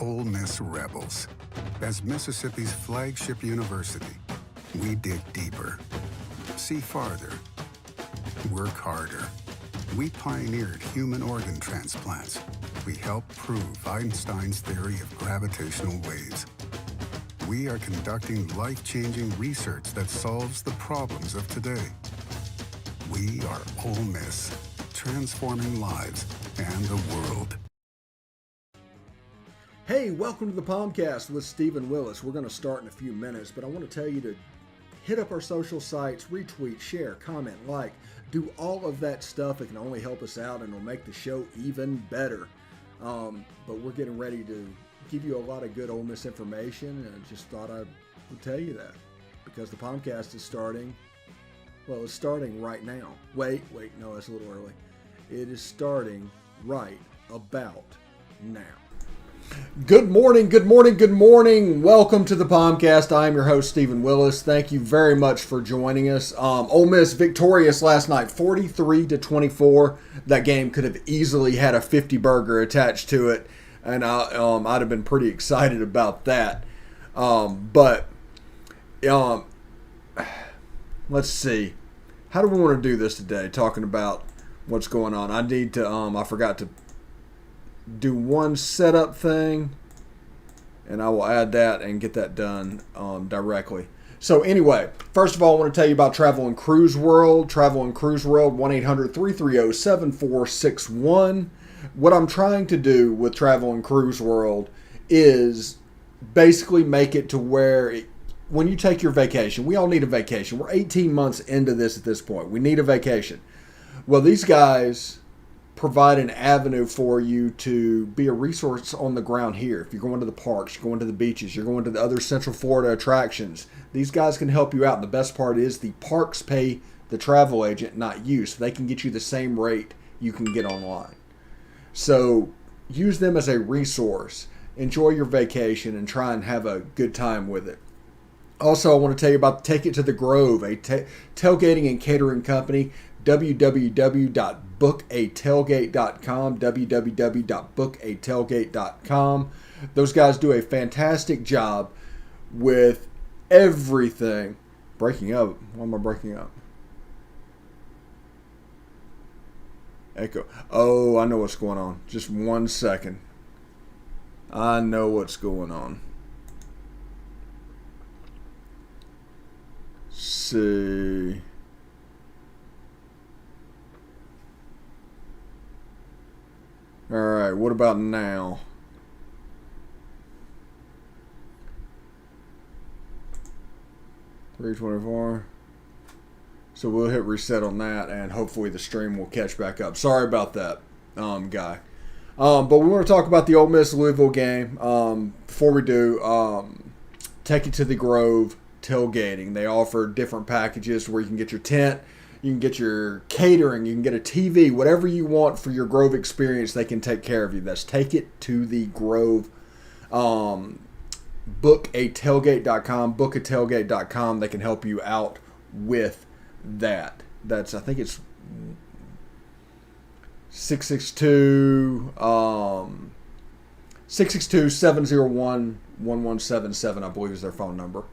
Ole Miss Rebels. As Mississippi's flagship university, we dig deeper, see farther, work harder. We pioneered human organ transplants. We helped prove Einstein's theory of gravitational waves. We are conducting life-changing research that solves the problems of today. We are Ole Miss, transforming lives and the world. Hey, welcome to the POMcast with Stephen Willis. We're going to start in a few minutes, but I want to tell you to hit up our social sites, retweet, share, comment, like, do all of that stuff. It can only help us out and it'll make the show even better. But we're getting ready to give you a lot of good Ole Miss information, and I just thought I would tell you that because the POMcast is starting. Well, it's starting right now. Wait, no, that's a little early. It is starting right about now. Good morning. Welcome to the POMcast. I am your host, Stephen Willis. Thank you very much for joining us. Ole Miss victorious last night, 43-24. That game could have easily had a 50-burger attached to it, and I'd have been pretty excited about that. But let's see. How do we want to do this today, talking about what's going on? I forgot to do one setup thing, and I will add that and get that done directly. So anyway, first of all, I want to tell you about Travel and Cruise World. Travel and Cruise World, 1-800-330-7461. What I'm trying to do with Travel and Cruise World is basically make it to where when you take your vacation, we all need a vacation. We're 18 months into this at this point. We need a vacation. Well, these guys provide an avenue for you to be a resource on the ground here. If you're going to the parks, you're going to the beaches, you're going to the other Central Florida attractions, these guys can help you out. And the best part is the parks pay the travel agent, not you, so they can get you the same rate you can get online. So use them as a resource. Enjoy your vacation and try and have a good time with it. Also, I want to tell you about Take It to the Grove, a tailgating and catering company. www.bookatailgate.com, www.bookatailgate.com. Those guys do a fantastic job with everything. Breaking up. Why am I breaking up? Echo. Oh, I know what's going on. Just 1 second. I know what's going on. See. All right, what about now? $324. So we'll hit reset on that, and hopefully the stream will catch back up. Sorry about that, guy. But we want to talk about the Ole Miss Louisville game. Before we do, Take It to the Grove tailgating. They offer different packages where you can get your tent, you can get your catering, you can get a TV, whatever you want for your Grove experience, they can take care of you. That's Take It to the Grove. Bookatailgate.com, bookatailgate.com. They can help you out with that. That's, I think it's 662-701-1177, I believe is their phone number.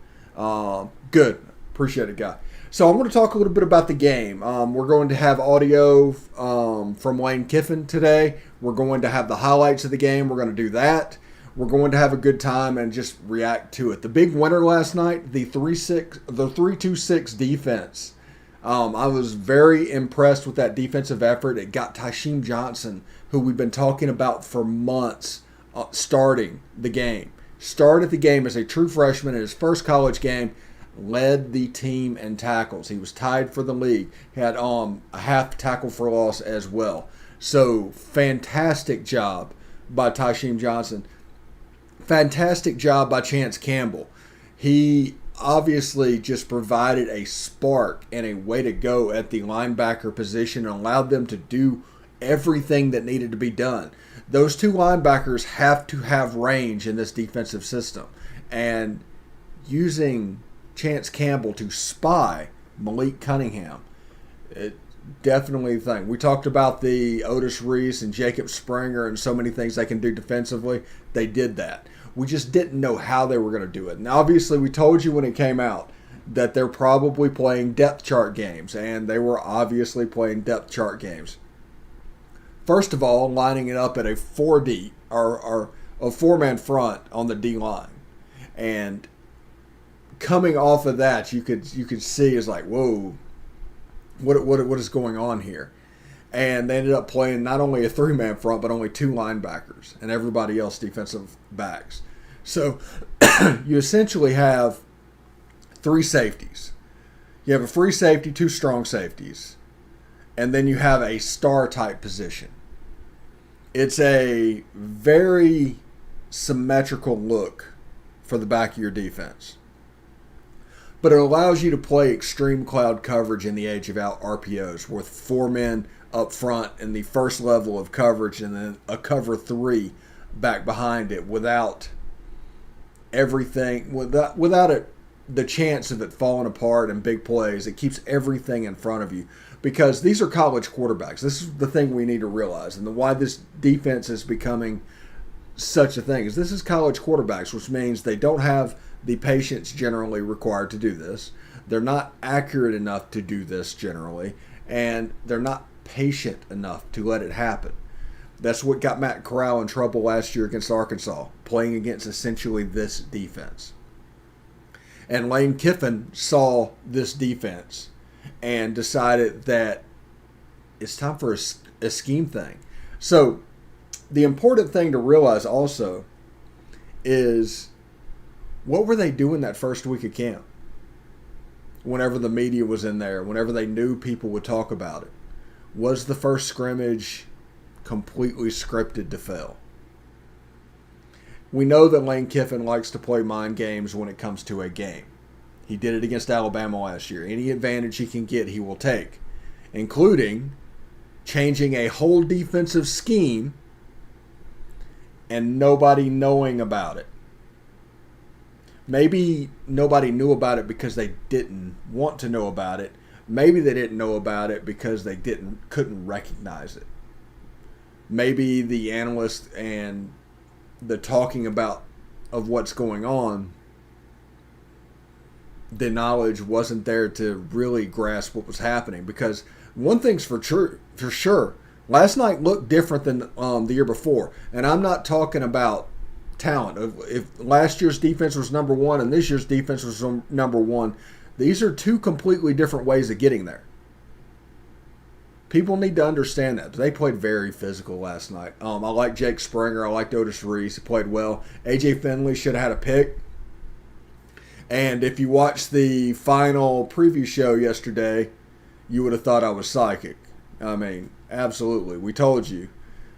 Good. Appreciate it, guy. So I want to talk a little bit about the game. We're going to have audio from Lane Kiffin today. We're going to have the highlights of the game. We're going to do that. We're going to have a good time and just react to it. The big winner last night, the 3-2-6 defense. I was very impressed with that defensive effort. It got Tysheem Johnson, who we've been talking about for months, starting the game. Started the game as a true freshman in his first college game. Led the team in tackles. He was tied for the league. He had a half tackle for loss as well. So fantastic job by Tysheem Johnson. Fantastic job by Chance Campbell. He obviously just provided a spark and a way to go at the linebacker position and allowed them to do everything that needed to be done. Those two linebackers have to have range in this defensive system. And using Chance Campbell to spy Malik Cunningham, definitely the thing. We talked about the Otis Reese and Jacob Springer and so many things they can do defensively. They did that. We just didn't know how they were going to do it. And obviously, we told you when it came out that they're probably playing depth chart games, and they were obviously playing depth chart games. First of all, lining it up at a 4D or a 4-man front on the D line, and coming off of that, you could see is like, whoa, what is going on here? And they ended up playing not only a 3-man front, but only 2 linebackers and everybody else defensive backs. So you essentially have 3 safeties. You have a free safety, 2 strong safeties, and then you have a star type position. It's a very symmetrical look for the back of your defense. But it allows you to play extreme cloud coverage in the age of out RPOs with 4 men up front in the first level of coverage and then a cover 3 back behind it without everything, without it, the chance of it falling apart in big plays. It keeps everything in front of you because these are college quarterbacks. This is the thing we need to realize, and why this defense is becoming such a thing is this is college quarterbacks, which means they don't have the patience generally required to do this. They're not accurate enough to do this generally, and they're not patient enough to let it happen. That's what got Matt Corral in trouble last year against Arkansas, playing against essentially this defense. And Lane Kiffin saw this defense and decided that it's time for a scheme thing. So the important thing to realize also is, what were they doing that first week of camp? Whenever the media was in there, whenever they knew people would talk about it, was the first scrimmage completely scripted to fail? We know that Lane Kiffin likes to play mind games when it comes to a game. He did it against Alabama last year. Any advantage he can get, he will take, including changing a whole defensive scheme and nobody knowing about it. Maybe nobody knew about it because they didn't want to know about it. Maybe they didn't know about it because they couldn't recognize it. Maybe the analysts and the talking about of what's going on, the knowledge wasn't there to really grasp what was happening. Because one thing's for sure, last night looked different than the year before. And I'm not talking about talent. If last year's defense was number 1 and this year's defense was number 1, these are 2 completely different ways of getting there. People need to understand that. They played very physical last night. I like Jake Springer. I liked Otis Reese. He played well. A.J. Finley should have had a pick. And if you watched the final preview show yesterday, you would have thought I was psychic. I mean, absolutely. We told you.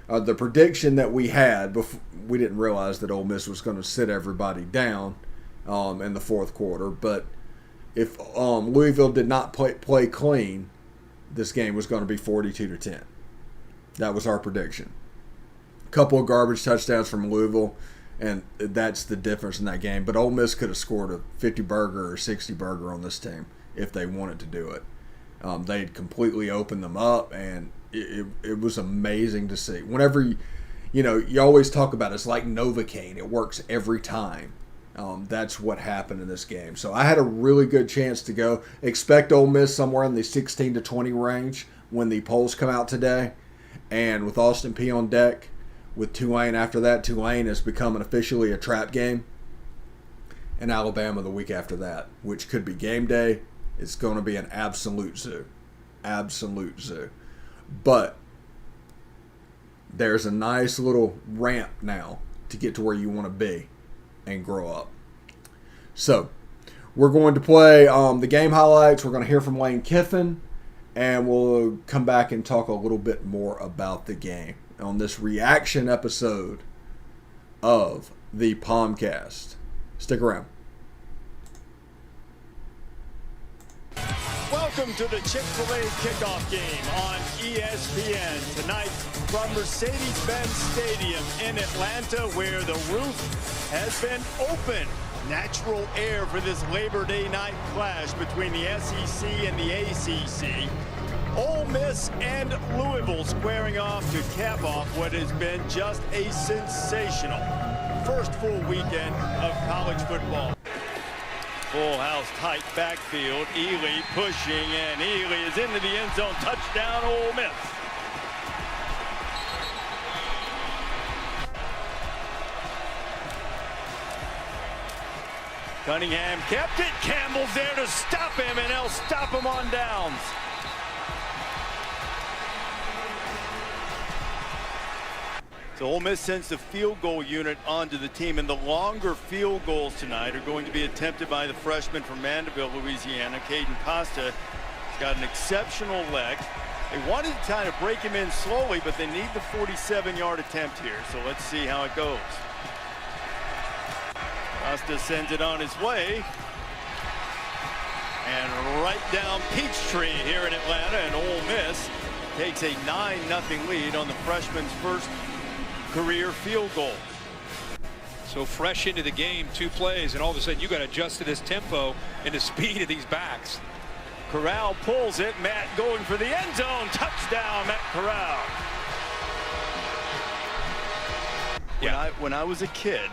The prediction that we had, before, we didn't realize that Ole Miss was going to sit everybody down in the fourth quarter. But if Louisville did not play clean, this game was going to be 42-10. That was our prediction. A couple of garbage touchdowns from Louisville, and that's the difference in that game. But Ole Miss could have scored a 50-burger or 60-burger on this team if they wanted to do it. They'd completely opened them up, and it was amazing to see. Whenever you always talk about it, it's like Novocaine. It works every time. That's what happened in this game. So I had a really good chance to go. Expect Ole Miss somewhere in the 16-20 range when the polls come out today. And with Austin Peay on deck, with Tulane after that, Tulane is becoming officially a trap game. And Alabama the week after that, which could be game day. It's going to be an absolute zoo. Absolute zoo. But there's a nice little ramp now to get to where you want to be and grow up. So we're going to play the game highlights. We're going to hear from Lane Kiffin, and we'll come back and talk a little bit more about the game on this reaction episode of the POMcast. Stick around. Welcome to the Chick-fil-A kickoff game on ESPN. Tonight from Mercedes-Benz Stadium in Atlanta, where the roof has been opened. Natural air for this Labor Day night clash between the SEC and the ACC. Ole Miss and Louisville squaring off to cap off what has been just a sensational first full weekend of college football. Full house, tight backfield. Ely pushing, and Ely is into the end zone. Touchdown, Ole Miss. Cunningham kept it. Campbell's there to stop him, and they'll stop him on downs. So Ole Miss sends the field goal unit onto the team, and the longer field goals tonight are going to be attempted by the freshman from Mandeville, Louisiana, Caden Costa. He's got an exceptional leg. They wanted to kind of break him in slowly, but they need the 47-yard attempt here. So let's see how it goes. Costa sends it on his way. And right down Peachtree here in Atlanta, and Ole Miss takes a 9-0 lead on the freshman's first career field goal. So fresh into the game, 2 plays, and all of a sudden you got to adjust to this tempo and the speed of these backs. Corral pulls it. Matt going for the end zone. Touchdown, Matt Corral. When I was a kid,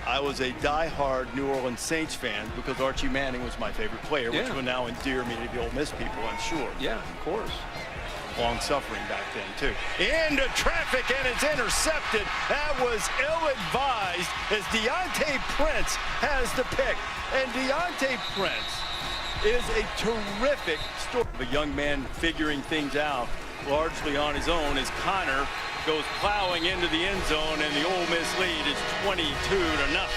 I was a die-hard New Orleans Saints fan because Archie Manning was my favorite player, which will now endear me to the Ole Miss people, I'm sure. Yeah, of course. Long-suffering back then, too. Into traffic, and it's intercepted. That was ill-advised as Deontay Prince has the pick. And Deontay Prince is a terrific story of a young man figuring things out largely on his own as Connor goes plowing into the end zone, and the Ole Miss lead is 22-0.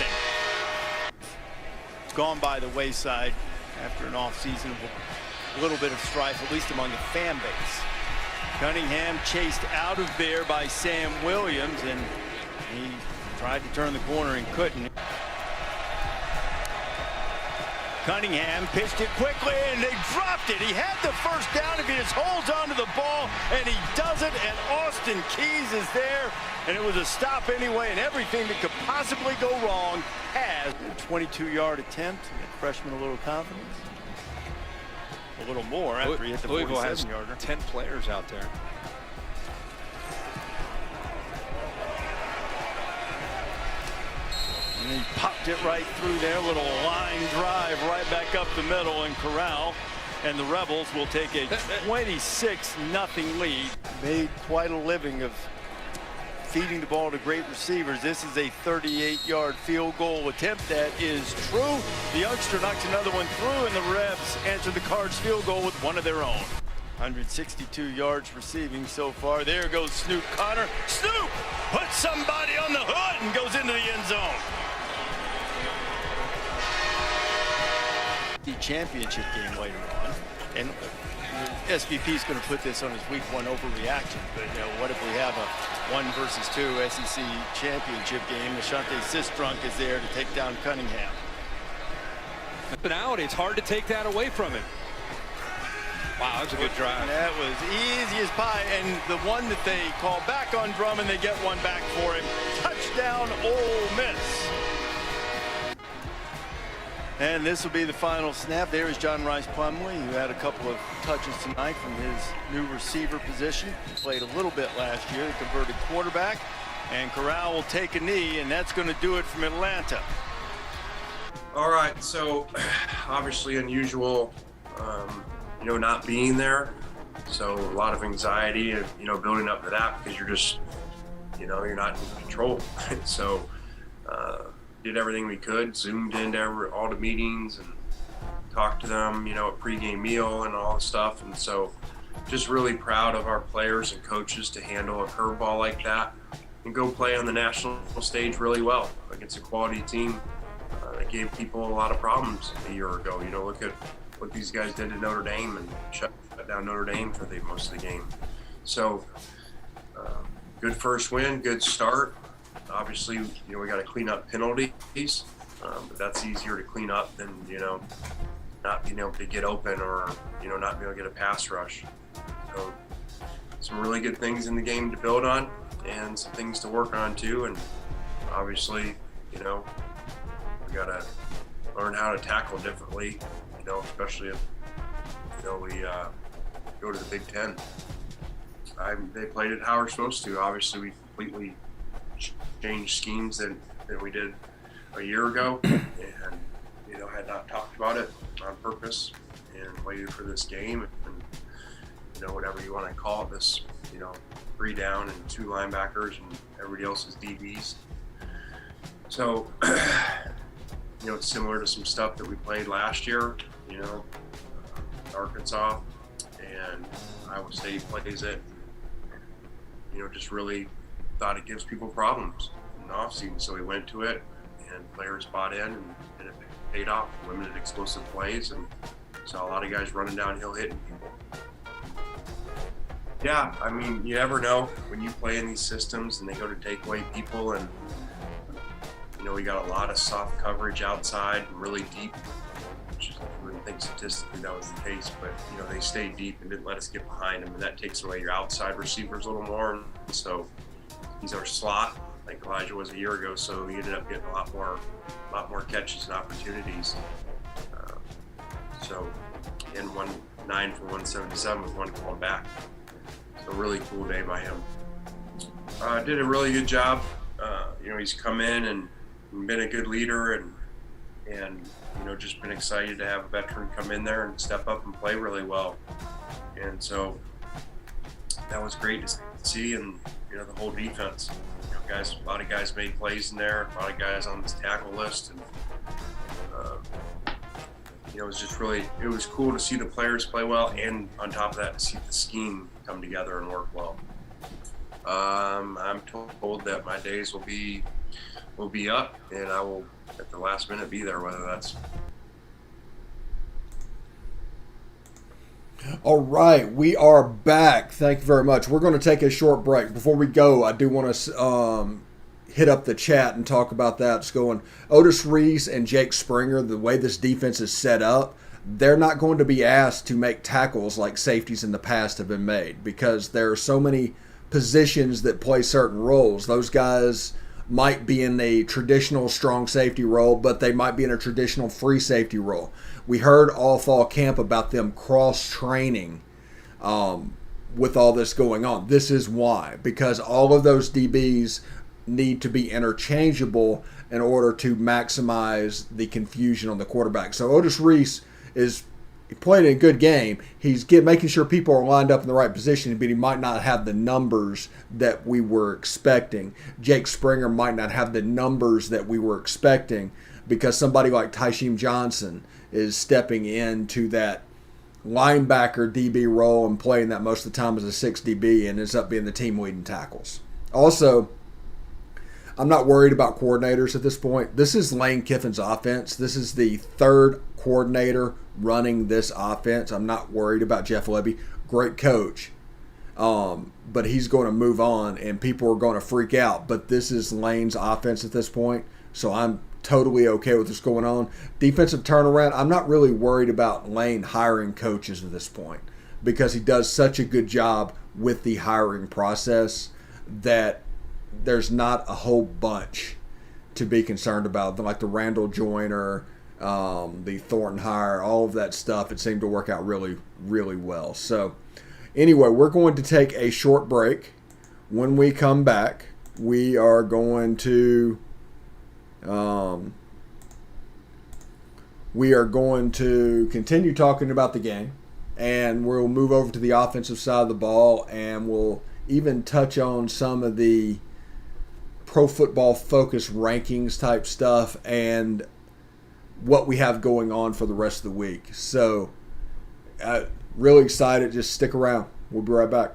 Gone by the wayside after an offseason with a little bit of strife, at least among the fan base. Cunningham chased out of there by Sam Williams, and he tried to turn the corner and couldn't. Cunningham pitched it quickly, and they dropped it. He had the first down if he just holds on to the ball, and he does it, and Austin Keys is there, and it was a stop anyway, and everything that could possibly go wrong has. A 22-yard attempt, and freshman a little confidence. A little more after he hit the 47-yarder. 10 players out there. And he popped it right through there. Little line drive right back up the middle, and Corral and the Rebels will take a 26-0 lead. Made quite a living of feeding the ball to great receivers. This is a 38-yard field goal attempt. That is true. The youngster knocks another one through, and the Rebs answer the Cards field goal with one of their own. 162 yards receiving so far. There goes Snoop Connor. Snoop puts somebody on the hood and goes into the end zone. The championship game later on, and SVP is going to put this on his week 1 overreaction, but you know, what if we have a 1 versus 2 SEC championship game? Ashante Sistrunk is there to take down Cunningham. But out, it's hard to take that away from him. Wow, that was a good drive. That was easy as pie, and the one that they call back on Drummond, they get one back for him. Touchdown, Ole Miss. And this will be the final snap. There is John Rice Plumlee, who had a couple of touches tonight from his new receiver position. He played a little bit last year, the converted quarterback. And Corral will take a knee, and that's going to do it from Atlanta. All right, so obviously unusual, not being there. So a lot of anxiety, building up to that because you're just, you're not in control. So did everything we could, zoomed into all the meetings and talked to them, at pregame meal and all the stuff. And so just really proud of our players and coaches to handle a curveball like that and go play on the national stage really well against a quality team that gave people a lot of problems a year ago. Look at what these guys did to Notre Dame and shut down Notre Dame for most of the game. So good first win, good start. Obviously, we got to clean up penalties, but that's easier to clean up than, not being able to get open or, not being able to get a pass rush. So some really good things in the game to build on and some things to work on too. And obviously, we got to learn how to tackle differently, especially if, we go go to the Big Ten. They played it how we're supposed to. Obviously, we completely changed schemes than we did a year ago, and had not talked about it on purpose and waited for this game and whatever you want to call it, this 3 down and 2 linebackers and everybody else is DBs. So it's similar to some stuff that we played last year, Arkansas and Iowa State plays it. Just really thought it gives people problems in the offseason. So we went to it and players bought in and it paid off. Limited explosive plays and saw a lot of guys running downhill hitting people. Yeah, I mean, you never know when you play in these systems and they go to take away people and we got a lot of soft coverage outside and really deep, which I wouldn't think statistically that was the case, but they stayed deep and didn't let us get behind them, and that takes away your outside receivers a little more. And so he's our slot, like Elijah was a year ago, so he ended up getting a lot more catches and opportunities. So again, 9 for 177 with 1 called back. So really cool day by him. Did a really good job. He's come in and been a good leader and just been excited to have a veteran come in there and step up and play really well. And so that was great to see, and the whole defense. A lot of guys made plays in there, a lot of guys on this tackle list, and it was just it was cool to see the players play well, and on top of that, to see the scheme come together and work well. I'm told that my days will be up, and I will at the last minute be there, whether that's. All right, we are back. Thank you very much. We're going to take a short break. Before we go, I do want to hit up the chat and talk about that. It's going Otis Reese and Jake Springer, the way this defense is set up, they're not going to be asked to make tackles like safeties in the past have been made, because there are so many positions that play certain roles. Those guys might be in a traditional strong safety role, but they might be in a traditional free safety role. We heard all fall camp about them cross-training with all this going on. This is why, because all of those DBs need to be interchangeable in order to maximize the confusion on the quarterback. So Otis Reese is playing a good game. He's making sure people are lined up in the right position, but he might not have the numbers that we were expecting. Jake Springer might not have the numbers that we were expecting, because somebody like Tysheem Johnson is stepping into that linebacker DB role and playing that most of the time as a 6 DB and ends up being the team leading tackles. Also, I'm not worried about coordinators at this point. This is Lane Kiffin's offense. This is the 3rd coordinator running this offense. I'm not worried about Jeff Lebby. Great coach. But he's going to move on and people are going to freak out. But this is Lane's offense at this point. So I'm totally okay with what's going on. Defensive turnaround, I'm not really worried about Lane hiring coaches at this point, because he does such a good job with the hiring process that there's not a whole bunch to be concerned about, like the Randall Joyner, the Thornton hire, all of that stuff. It seemed to work out really, really well. So anyway, we're going to take a short break. When we come back, we are going to continue talking about the game, and we'll move over to the offensive side of the ball, and we'll even touch on some of the Pro Football Focus rankings type stuff and what we have going on for the rest of the week. So really excited. Just stick around. We'll be right back.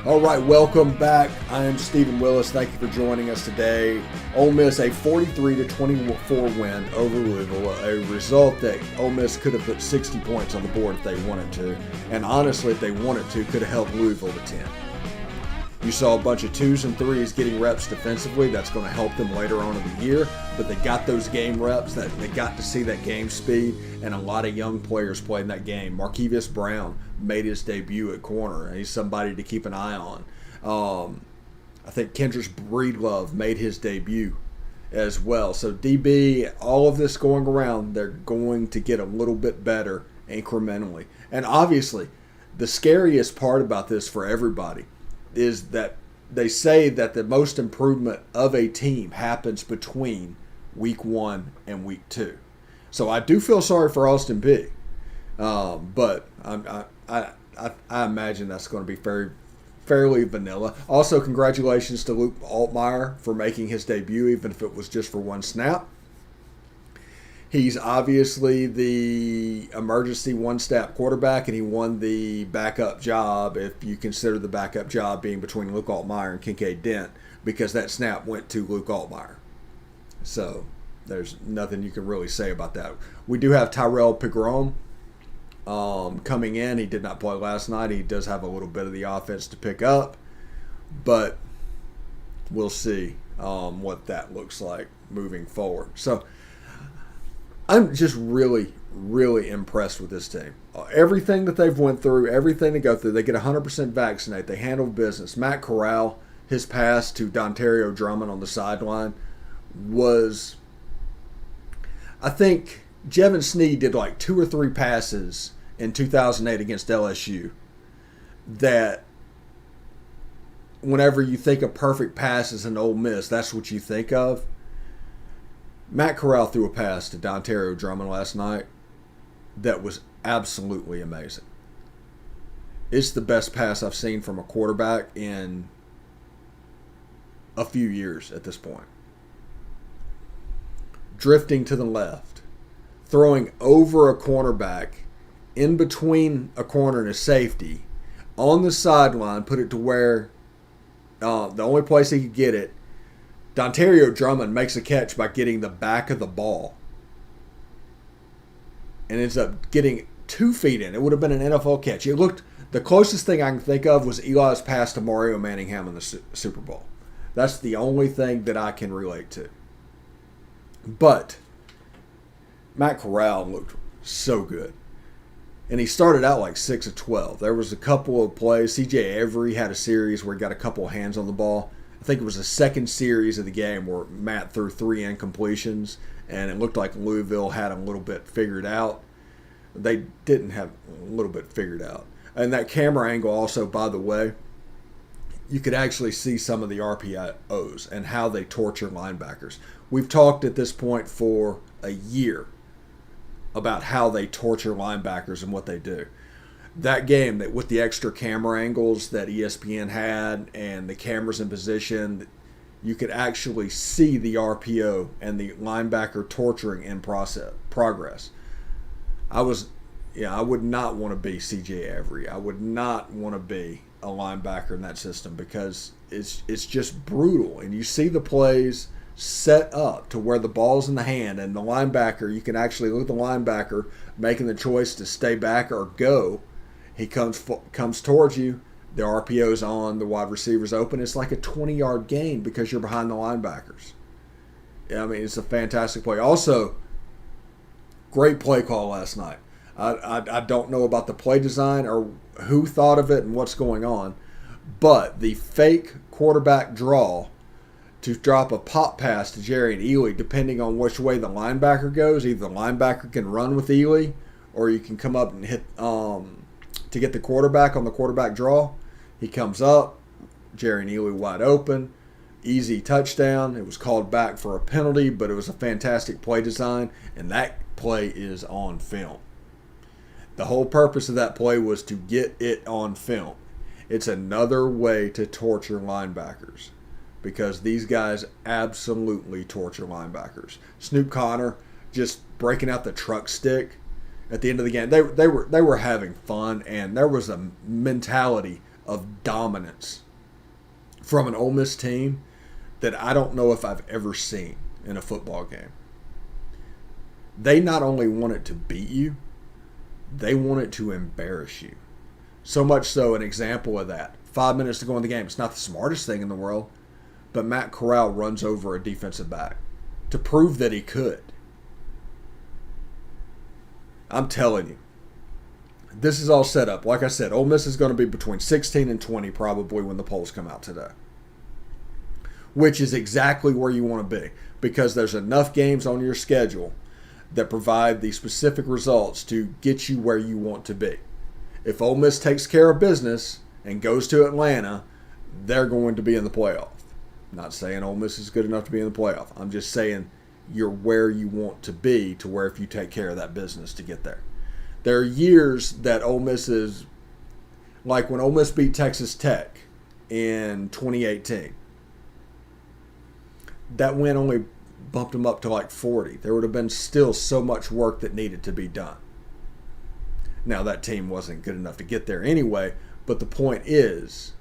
All right, welcome back. I am Stephen Willis. Thank you for joining us today. Ole Miss, a 43-24 win over Louisville, a result that Ole Miss could have put 60 points on the board if they wanted to. And honestly, if they wanted to, could have held Louisville to 10. You saw a bunch of 2s and 3s getting reps defensively. That's going to help them later on in the year. But they got those game reps. That they got to see that game speed, and a lot of young players playing that game. Markevius Brown made his debut at corner. He's somebody to keep an eye on. I think Kendrick Breedlove made his debut as well. So DB, all of this going around, they're going to get a little bit better incrementally. And obviously, the scariest part about this for everybody is that they say that the most improvement of a team happens between week 1 and week 2. So I do feel sorry for Austin Peay, but I imagine that's going to be fairly vanilla. Also, congratulations to Luke Altmaier for making his debut, even if it was just for one snap. He's obviously the emergency one-step quarterback, and he won the backup job, if you consider the backup job being between Luke Altmaier and Kincaid Dent, because that snap went to Luke Altmaier. So there's nothing you can really say about that. We do have Tyrell Pigrom coming in. He did not play last night. He does have a little bit of the offense to pick up, but we'll see what that looks like moving forward. So I'm just really, really impressed with this team. Everything that they've went through, everything they go through, they get 100% vaccinated. They handle business. Matt Corral, his pass to Dontario Drummond on the sideline was, I think Jevon Sneed did like 2 or 3 passes in 2008 against LSU that whenever you think of perfect passes in Ole Miss, that's what you think of. Matt Corral threw a pass to Dontario Drummond last night that was absolutely amazing. It's the best pass I've seen from a quarterback in a few years at this point. Drifting to the left, throwing over a cornerback, in between a corner and a safety, on the sideline, put it to where the only place he could get it, Dontario Drummond makes a catch by getting the back of the ball and ends up getting 2 feet in. It would have been an NFL catch. It looked, the closest thing I can think of was Eli's pass to Mario Manningham in the Super Bowl. That's the only thing that I can relate to. But Matt Corral looked so good. And he started out like 6 of 12. There was a couple of plays. C.J. Avery had a series where he got a couple of hands on the ball. I think it was the second series of the game where Matt threw 3 incompletions, and it looked like Louisville had a little bit figured out. They didn't have a little bit figured out. And that camera angle also, by the way, you could actually see some of the RPOs and how they torture linebackers. We've talked at this point for a year about how they torture linebackers and what they do. That game, that with the extra camera angles that ESPN had and the cameras in position, you could actually see the RPO and the linebacker torturing in progress. I would not want to be C.J. Avery. I would not want to be a linebacker in that system because it's just brutal. And you see the plays set up to where the ball's in the hand and the linebacker, you can actually look at the linebacker making the choice to stay back or go. He comes towards you, the RPO's on, the wide receiver's open. It's like a 20-yard gain because you're behind the linebackers. I mean, it's a fantastic play. Also, great play call last night. I don't know about the play design or who thought of it and what's going on, but the fake quarterback draw to drop a pop pass to Jerry Ely, depending on which way the linebacker goes, either the linebacker can run with Ely or you can come up and hit to get the quarterback on the quarterback draw. He comes up, Jerry Ely wide open, easy touchdown. It was called back for a penalty, but it was a fantastic play design, and that play is on film. The whole purpose of that play was to get it on film. It's another way to torture linebackers because these guys absolutely torture linebackers. Snoop Connor just breaking out the truck stick at the end of the game. They were having fun, and there was a mentality of dominance from an Ole Miss team that I don't know if I've ever seen in a football game. They not only wanted to beat you, they wanted to embarrass you. So much so, an example of that, 5 minutes to go in the game. It's not the smartest thing in the world, but Matt Corral runs over a defensive back to prove that he could. I'm telling you, this is all set up. Like I said, Ole Miss is going to be between 16 and 20 probably when the polls come out today, which is exactly where you want to be because there's enough games on your schedule that provide the specific results to get you where you want to be. If Ole Miss takes care of business and goes to Atlanta, they're going to be in the playoff. I'm not saying Ole Miss is good enough to be in the playoff. I'm just saying you're where you want to be to where if you take care of that business to get there. There are years that Ole Miss is, like when Ole Miss beat Texas Tech in 2018. That win only bumped them up to like 40. There would have been still so much work that needed to be done. Now, that team wasn't good enough to get there anyway, but the point is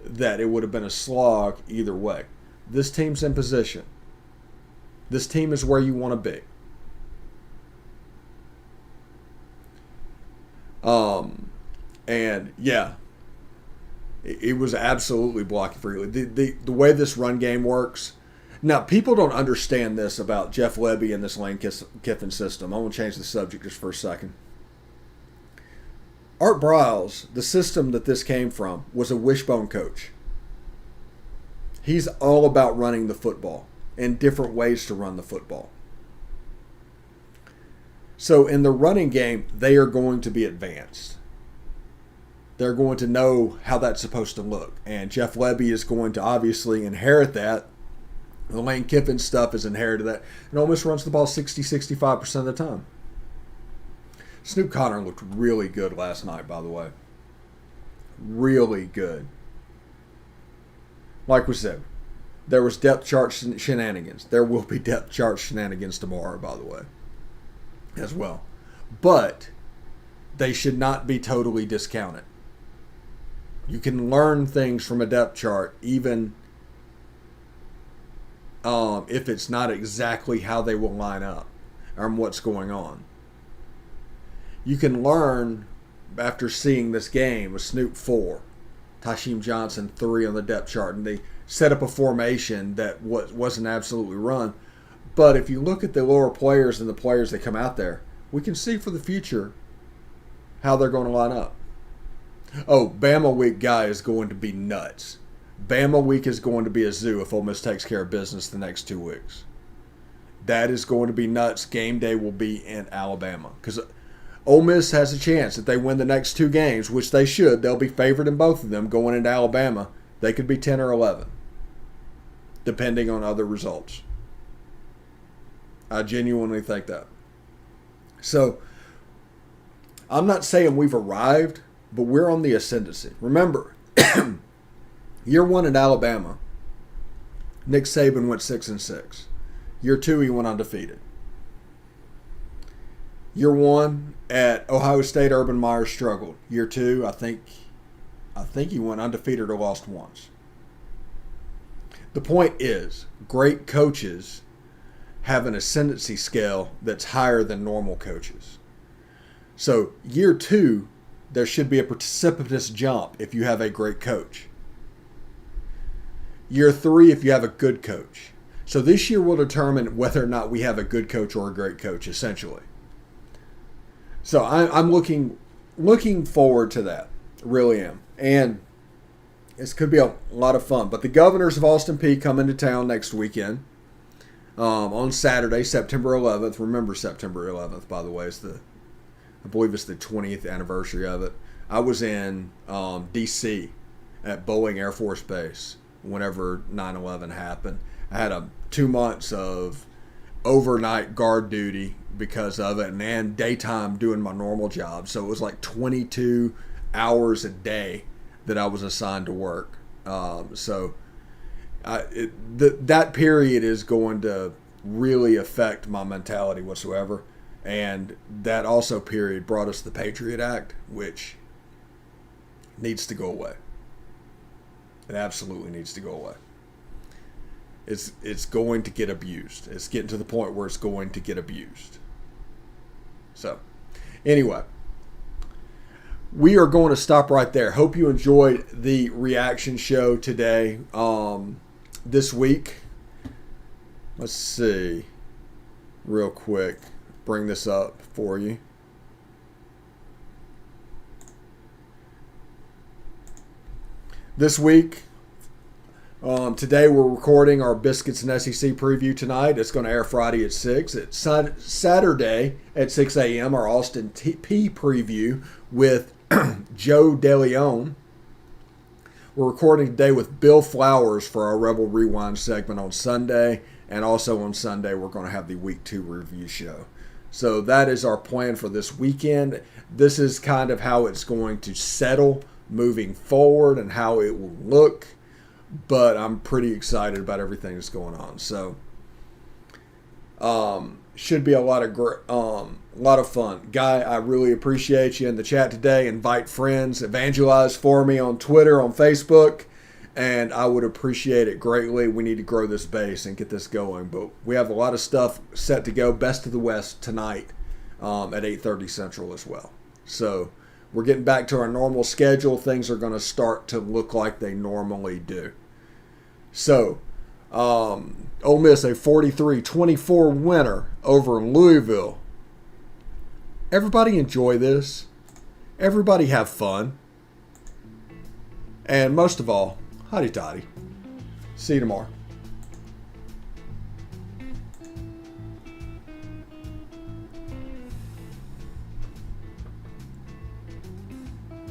that it would have been a slog either way. This team's in position. This team is where you want to be. And yeah, it was absolutely blocking for you. The way this run game works. Now, people don't understand this about Jeff Lebby and this Lane Kiffin system. I want to change the subject just for a second. Art Briles, the system that this came from, was a wishbone coach. He's all about running the football and different ways to run the football. So in the running game, they are going to be advanced. They're going to know how that's supposed to look. And Jeff Lebby is going to obviously inherit that. The Lane Kiffin stuff is inherited that. And Ole Miss runs the ball 60-65% of the time. Snoop Connor looked really good last night, by the way. Really good. Like we said, there was depth chart shenanigans. There will be depth chart shenanigans tomorrow, by the way, as well. But they should not be totally discounted. You can learn things from a depth chart, even if it's not exactly how they will line up or what's going on. You can learn after seeing this game with Snoop 4, Tysheem Johnson 3 on the depth chart, and they set up a formation that wasn't absolutely run. But if you look at the lower players and the players that come out there, we can see for the future how they're going to line up. Oh, Bama Week guy is going to be nuts. Bama Week is going to be a zoo if Ole Miss takes care of business the next 2 weeks. That is going to be nuts. Game day will be in Alabama. Because Ole Miss has a chance. If they win the next 2 games, which they should, they'll be favored in both of them going into Alabama. They could be 10 or 11, depending on other results. I genuinely think that. So, I'm not saying we've arrived, but we're on the ascendancy. Remember, year 1 at Alabama, Nick Saban went 6-6. Year 2, he went undefeated. Year 1 at Ohio State, Urban Meyer struggled. Year 2, I think he went undefeated or lost once. The point is, great coaches have an ascendancy scale that's higher than normal coaches. So year 2, there should be a precipitous jump if you have a great coach. Year 3, if you have a good coach. So this year will determine whether or not we have a good coach or a great coach, essentially. So I'm looking forward to that. Really am. And this could be a lot of fun. But the Governors of Austin Peay come into town next weekend. On Saturday, September 11th. Remember September 11th, by the way. I believe it's the 20th anniversary of it. I was in D.C. at Bolling Air Force Base whenever 9/11 happened. I had 2 months of overnight guard duty because of it, and daytime doing my normal job. So it was like 22 hours a day that I was assigned to work. That period is going to really affect my mentality whatsoever. And that also period brought us the Patriot Act, which needs to go away. It absolutely needs to go away. It's going to get abused. It's getting to the point where it's going to get abused. So, anyway, we are going to stop right there. Hope you enjoyed the reaction show today. This week, let's see, real quick, bring this up for you. This week, today we're recording our Biscuits and SEC preview tonight. It's going to air Friday at 6. It's Saturday at 6 a.m. our Austin Peay preview with Joe DeLeon. We're recording today with Bill Flowers for our Rebel Rewind segment on Sunday. And also on Sunday, we're going to have the Week 2 review show. So that is our plan for this weekend. This is kind of how it's going to settle moving forward and how it will look, but I'm pretty excited about everything that's going on. So should be a lot of fun. Guy, I really appreciate you in the chat today. Invite friends, evangelize for me on Twitter, on Facebook, and I would appreciate it greatly. We need to grow this base and get this going, but we have a lot of stuff set to go. Best of the West tonight at 8:30 Central as well. So we're getting back to our normal schedule. Things are going to start to look like they normally do. So, Ole Miss, a 43-24 winner over Louisville. Everybody enjoy this. Everybody have fun. And most of all, hotty toddy. See you tomorrow.